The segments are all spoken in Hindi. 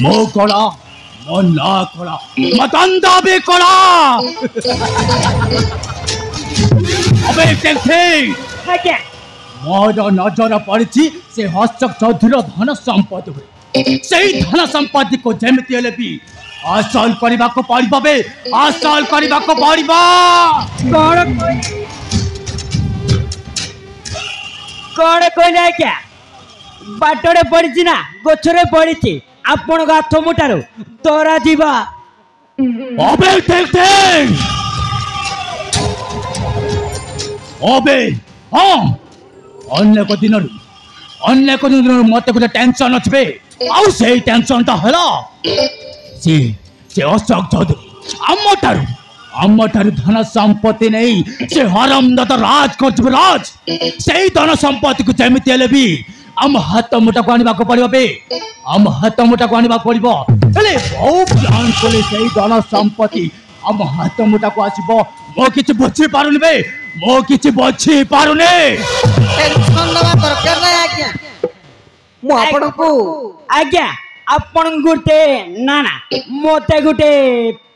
मो कला मो ना कला मतंदा भी कला अबे देखते आज्ञा मोर नजर पड़ी से हर्षक चौधरी धन संपत्ति से धन संपत्ति को जमती हेले भी हासिल करने को पड़िबो बे हासिल करने को पड़िबो कौन कहले आज्ञा बाटरे पड़ी ना गछरे पड़ी आपण हाथ मुठार तोरा जीवा अबे देखते अबे हाँ अनेक दिन मत गोटे टेंशन अच्छे आउ से टेंशन टा हला से अशोक चौधरी आम धन संपत्ति नहीं से हरमदादा राज कर राज से धन संपत्ति को जमीती हेले भी आम हाथ मुठा को आने को पड़ो बे आम हाथ मुठा को आने पड़ो बहुत प्लान कले से धन संपत्ति आम हाथ मुठा को आसो मो कि बुझी पारुनी बे मो कि बुझी पारुनी आज्ञा आपण गुटे ना ना मोते गुटे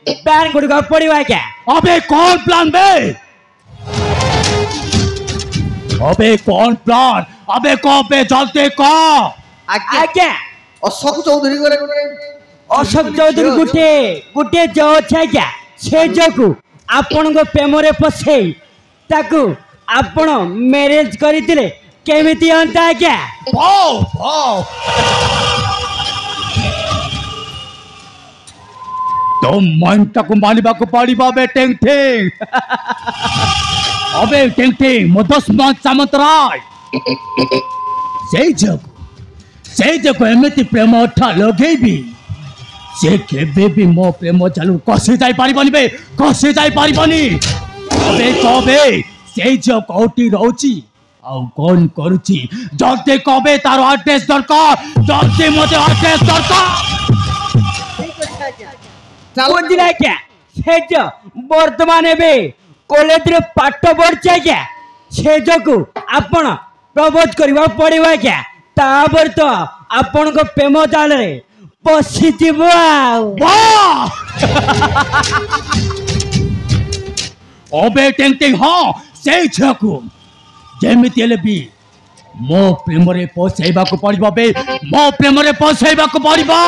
प्लान गुड़ पड़ो आज्ञा अबे कौन प्लान बे अबे कौन प्लान अबे को पे चलते को आज्ञा अशोक चौधरी गुटे गुटे जो अच्छे आज्ञा से जो आपण को प्रेम रे पसे ताकू आपण मैरिज करथिले केमिति अंता आज्ञा तो मन तक मानिबा को पड़िबो बे टेंग टेंग अबे टेंग टेंग मदस्मान सामंतराय से जग एमती प्रेम अठा लगेबी से केबे भी मो प्रेम चालू कसे जाई पारिबनी बे कसे जाई पारिबनी अबे कबे से जो कोटी रहउची आउ कौन करूची जल्दी कबे तार एड्रेस दरकार जल्दी मते एड्रेस दरकार बुझला क्या से जो वर्तमान एबे कॉलेज रे पाठ पढ़छे क्या से जो आपण प्रपोज करबा पड़िबा क्या ताबर तो आपण को प्रेम जाल रे पसिजिबो वाह अबे टेंग टेंग हां से छकु जेमिति हेले भी मो प्रेम रे पसेबा को पड़िबो बे मो प्रेम रे पसेबा को पड़िबो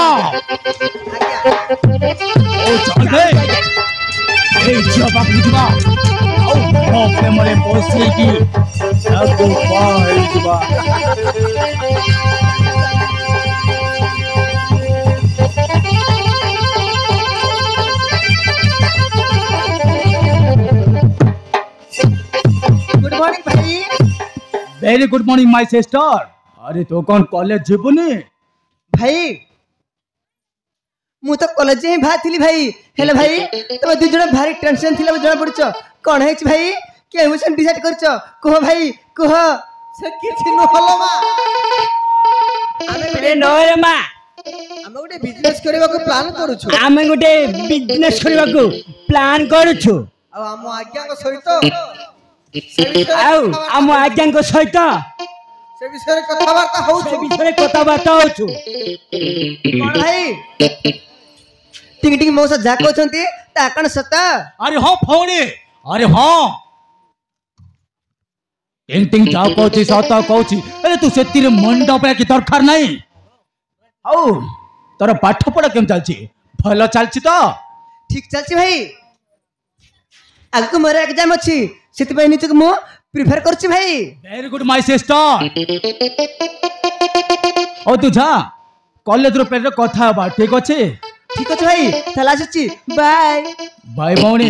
ओ चल दे ए जबा बुझबा ओ मो प्रेम रे पसेगी सबको पाइबा गुड मॉर्निंग भाई very good morning my sister अरे तो कौन कॉलेज जीवनी भाई मु तो कॉलेज ही भाई भाई हेले भाई तुम दु जण भारी टेंशन थिला जणा पड़छ कोन हेछ भाई के एडमिशन डिसाइड करछ कह भाई कह से किछि न हलो मा अरे नोरे मा हम गोटे बिजनेस करबा को प्लान करू छु हम गोटे बिजनेस करबा को प्लान करू छु आ हम आज्ञा को सहित आउ हम आज्ञा को सहित से विषय कथावार्ता हो से विषय कथावार्ता हो छु कोन भाई टिंग टिंग मौसा जा कहछंती ता कण सता अरे हां फौणी अरे हां टिंग टिंग जा कहछि सता कहछि अरे तू सेतिर मंडप की दरकार नहीं औ तोर पाठ पढ़ा केम चलछि भलो चलछि तो ठीक चलछि भाई आगु मोर एग्जाम अछि सेति पय निचक मो प्रिफर करछि भाई वेरी गुड माय सिस्टर ओ तू जा कॉलेज रो पेरे कथा बा ठीक अछि ठीक अछि भाई तलाश अछि बाय बाय भौणी